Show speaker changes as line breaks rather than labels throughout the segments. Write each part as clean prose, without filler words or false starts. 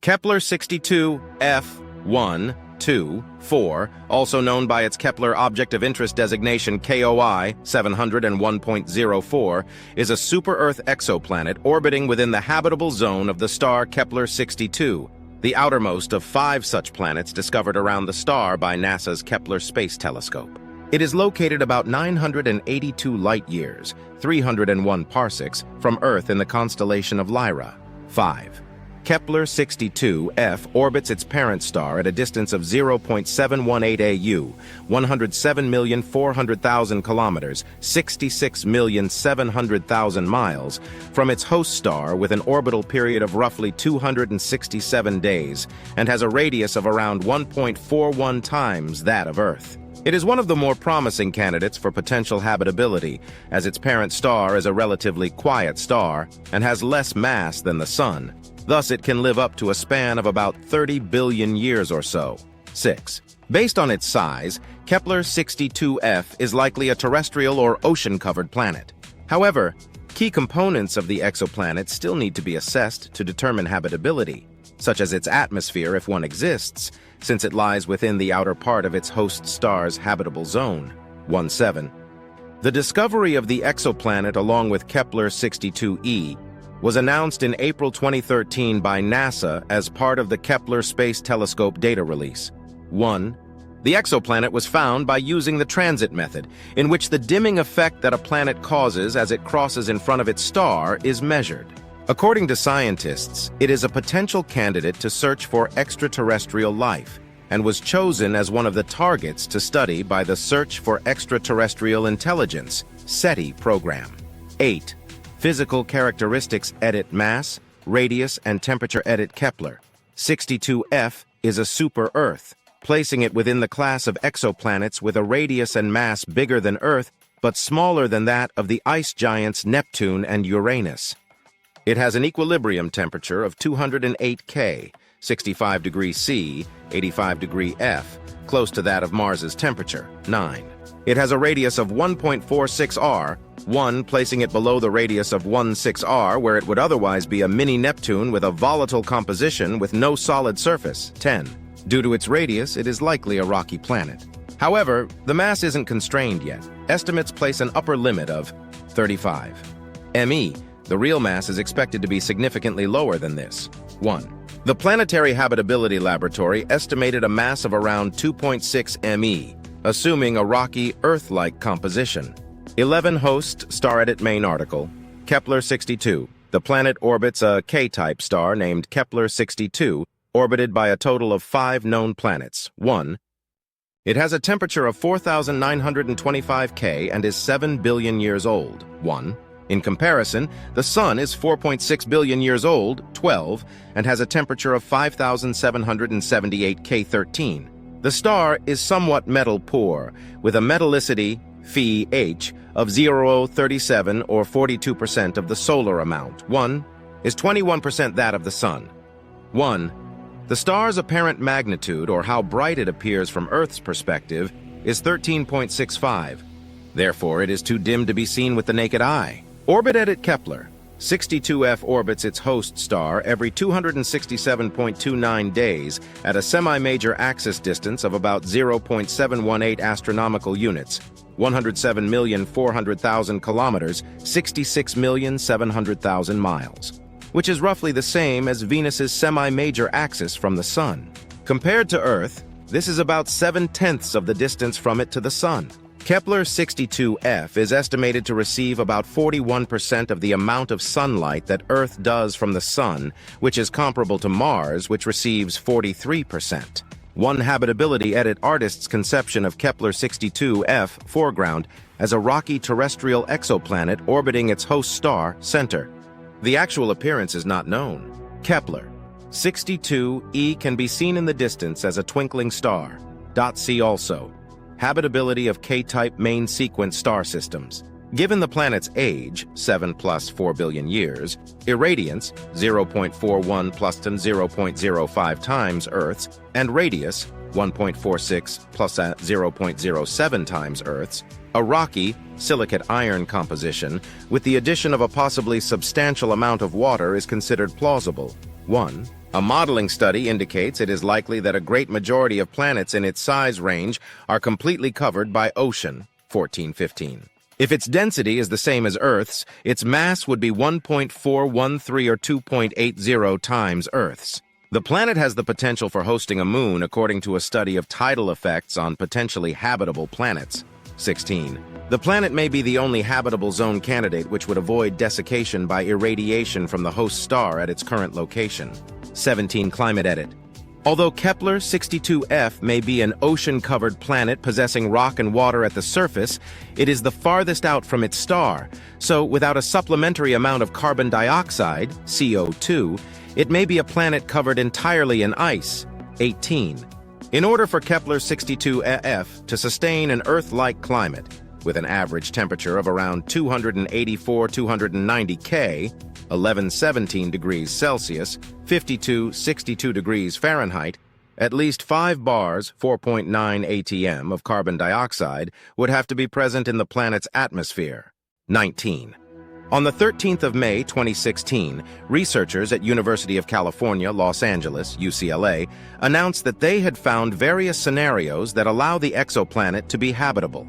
Kepler62f 1, 2, 4, also known by its Kepler Object of Interest designation KOI 701.04, is a super-Earth exoplanet orbiting within the habitable zone of the star Kepler-62, the outermost of 5 such planets discovered around the star by NASA's Kepler Space Telescope. It is located about 982 light-years, 301 parsecs, from Earth in the constellation of Lyra. 5. Kepler-62f orbits its parent star at a distance of 0.718 AU, 107,400,000 kilometers, 66,700,000 miles, from its host star with an orbital period of roughly 267 days, and has a radius of around 1.41 times that of Earth. It is one of the more promising candidates for potential habitability, as its parent star is a relatively quiet star and has less mass than the Sun. Thus, it can live up to a span of about 30 billion years or so. 6. Based on its size, Kepler-62f is likely a terrestrial or ocean-covered planet. However, key components of the exoplanet still need to be assessed to determine habitability, such as its atmosphere if one exists, since it lies within the outer part of its host star's habitable zone. 1.7. The discovery of the exoplanet along with Kepler-62e was announced in April 2013 by NASA as part of the Kepler Space Telescope data release. 1. The exoplanet was found by using the transit method, in which the dimming effect that a planet causes as it crosses in front of its star is measured. According to scientists, it is a potential candidate to search for extraterrestrial life, and was chosen as one of the targets to study by the Search for Extraterrestrial Intelligence (SETI) program. 8. Physical characteristics edit mass, radius, and temperature edit Kepler-62f is a super-Earth, placing it within the class of exoplanets with a radius and mass bigger than Earth, but smaller than that of the ice giants Neptune and Uranus. It has an equilibrium temperature of 208 K, 65 degrees C, 85 degree F, close to that of Mars's temperature. 9. It has a radius of 1.46 R, 1 placing it below the radius of 1.6 R, where it would otherwise be a mini Neptune with a volatile composition with no solid surface. 10. Due to its radius, it is likely a rocky planet. However, the mass isn't constrained yet. Estimates place an upper limit of 35 ME. The real mass is expected to be significantly lower than this. 1. The Planetary Habitability Laboratory estimated a mass of around 2.6 ME, assuming a rocky, Earth-like composition. 11 host StarEdit main article. Kepler-62. The planet orbits a K-type star named Kepler-62, orbited by a total of 5 known planets. 1. It has a temperature of 4,925 K and is 7 billion years old. 1. In comparison, the Sun is 4.6 billion years old, 12, and has a temperature of 5,778 K13. The star is somewhat metal-poor, with a metallicity, Phi-H, of 0.37 or 42% of the solar amount. 1 is 21% that of the Sun. 1. The star's apparent magnitude, or how bright it appears from Earth's perspective, is 13.65. Therefore, it is too dim to be seen with the naked eye. Orbit edit Kepler-62f orbits its host star every 267.29 days at a semi-major axis distance of about 0.718 astronomical units, 107,400,000 kilometers, 66,700,000 miles, which is roughly the same as Venus's semi-major axis from the Sun. Compared to Earth, this is about 7/10 of the distance from it to the Sun. Kepler-62f is estimated to receive about 41% of the amount of sunlight that Earth does from the Sun, which is comparable to Mars, which receives 43%. One habitability edit artist's conception of Kepler-62f foreground as a rocky terrestrial exoplanet orbiting its host star center. The actual appearance is not known. Kepler-62e can be seen in the distance as a twinkling star. See also. Habitability of K-type main sequence star systems. Given the planet's age, 7 plus 4 billion years, irradiance, 0.41 plus 0.05 times Earth's, and radius, 1.46 plus 0.07 times Earth's, a rocky, silicate iron composition with the addition of a possibly substantial amount of water is considered plausible. 1. A modeling study indicates it is likely that a great majority of planets in its size range are completely covered by ocean, 1415. If its density is the same as Earth's, its mass would be 1.413 or 2.80 times Earth's. The planet has the potential for hosting a moon according to a study of tidal effects on potentially habitable planets. 16. The planet may be the only habitable zone candidate which would avoid desiccation by irradiation from the host star at its current location. 17. Climate edit. Although Kepler62f may be an ocean-covered planet possessing rock and water at the surface, it is the farthest out from its star, so without a supplementary amount of carbon dioxide, CO2, it may be a planet covered entirely in ice. 18. In order for Kepler62f to sustain an Earth-like climate, with an average temperature of around 284-290 K, 1117 degrees Celsius, 52-62 degrees Fahrenheit, at least 5 bars, 4.9 atm of carbon dioxide would have to be present in the planet's atmosphere. 19. On the 13th of May 2016, researchers at University of California, Los Angeles, UCLA, announced that they had found various scenarios that allow the exoplanet to be habitable.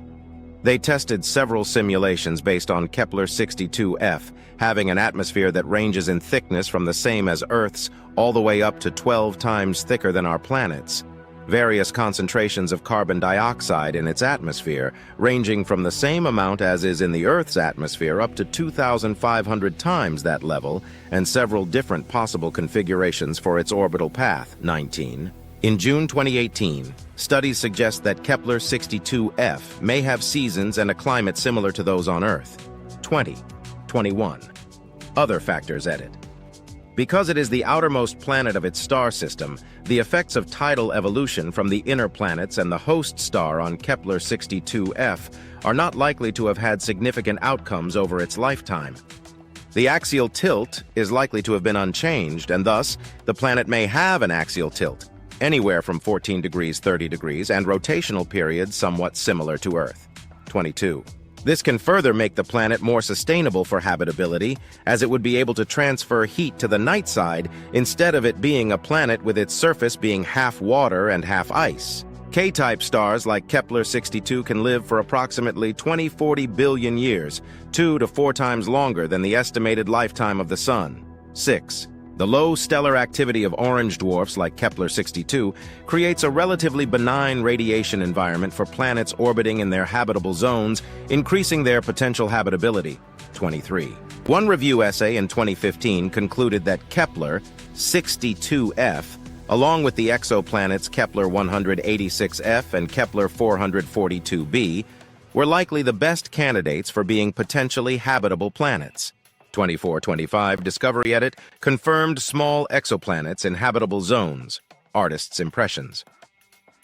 They tested several simulations based on Kepler62f, having an atmosphere that ranges in thickness from the same as Earth's all the way up to 12 times thicker than our planet's. Various concentrations of carbon dioxide in its atmosphere, ranging from the same amount as is in the Earth's atmosphere up to 2,500 times that level, and several different possible configurations for its orbital path. 19. In June 2018, studies suggest that Kepler62f may have seasons and a climate similar to those on Earth. 20. 21. Other factors edit. Because it is the outermost planet of its star system, the effects of tidal evolution from the inner planets and the host star on Kepler62f are not likely to have had significant outcomes over its lifetime. The axial tilt is likely to have been unchanged, and thus, the planet may have an axial tilt, anywhere from 14 degrees 30 degrees, and rotational periods somewhat similar to Earth. 22. This can further make the planet more sustainable for habitability, as it would be able to transfer heat to the night side instead of it being a planet with its surface being half water and half ice. K-type stars like Kepler62 can live for approximately 20-40 billion years, 2 to 4 times longer than the estimated lifetime of the Sun. 6. The low stellar activity of orange dwarfs like Kepler62 creates a relatively benign radiation environment for planets orbiting in their habitable zones, increasing their potential habitability. 23. One review essay in 2015 concluded that Kepler62f, along with the exoplanets Kepler186f and Kepler442b, were likely the best candidates for being potentially habitable planets. 24-25 Discovery Edit confirmed small exoplanets in habitable zones. Artist's impressions.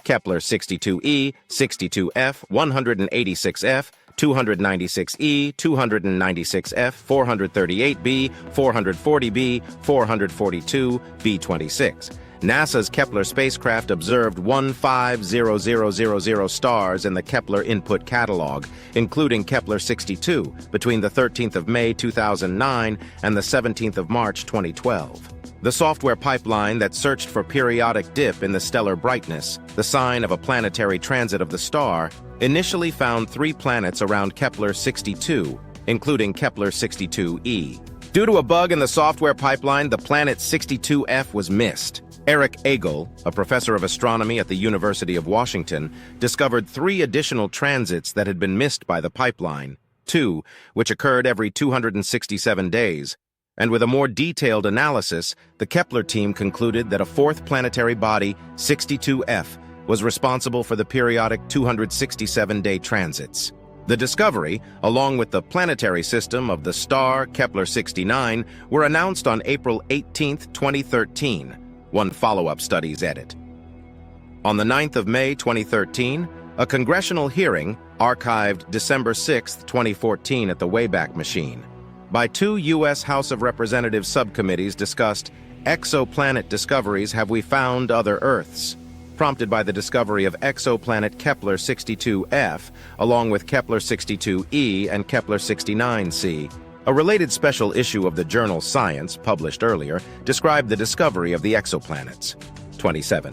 Kepler62e, 62f, 186f, 296e, 296f, 438b, 440b, 442, B26. NASA's Kepler spacecraft observed 150000 stars in the Kepler Input Catalog, including Kepler62, between the 13th of May 2009 and the 17th of March 2012. The software pipeline that searched for periodic dip in the stellar brightness, the sign of a planetary transit of the star, initially found 3 planets around Kepler62, including Kepler62e. Due to a bug in the software pipeline, the planet 62f was missed. Eric Agel, a professor of astronomy at the University of Washington, discovered 3 additional transits that had been missed by the pipeline, 2 which occurred every 267 days. And with a more detailed analysis, the Kepler team concluded that a 4th planetary body, 62f, was responsible for the periodic 267-day transits. The discovery, along with the planetary system of the star Kepler69, were announced on April 18, 2013. One follow-up study's edit. On the 9th of May 2013, a congressional hearing, archived December 6, 2014 at the Wayback Machine, by 2 U.S. House of Representatives subcommittees discussed exoplanet discoveries. Have we found other Earths? Prompted by the discovery of exoplanet Kepler62f, along with Kepler62e and Kepler69c, A related special issue of the journal Science, published earlier, described the discovery of the exoplanets. 27.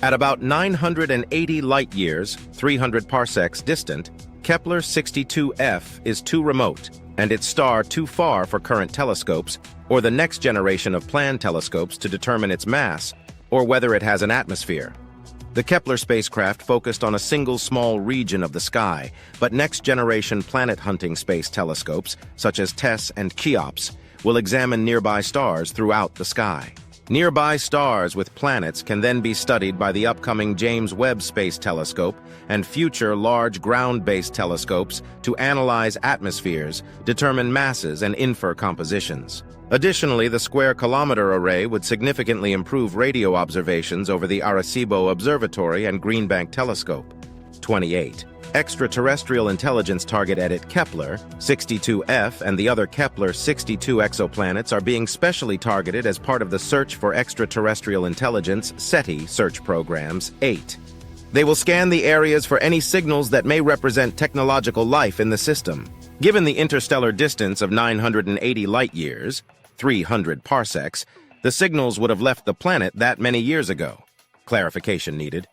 At about 980 light-years, 300 parsecs distant, Kepler62f is too remote, and its star too far for current telescopes or the next generation of planned telescopes to determine its mass or whether it has an atmosphere. The Kepler spacecraft focused on a single small region of the sky, but next-generation planet-hunting space telescopes, such as TESS and Cheops, will examine nearby stars throughout the sky. Nearby stars with planets can then be studied by the upcoming James Webb Space Telescope and future large ground-based telescopes to analyze atmospheres, determine masses, and infer compositions. Additionally, the square-kilometer array would significantly improve radio observations over the Arecibo Observatory and Green Bank Telescope. 28. Extraterrestrial intelligence target edit Kepler62f and the other Kepler62 exoplanets are being specially targeted as part of the Search for Extraterrestrial Intelligence SETI search programs 8. They will scan the areas for any signals that may represent technological life in the system. Given the interstellar distance of 980 light-years, 300 parsecs, the signals would have left the planet that many years ago. Clarification needed.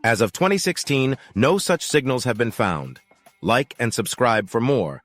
As of 2016, no such signals have been found. Like and subscribe for more.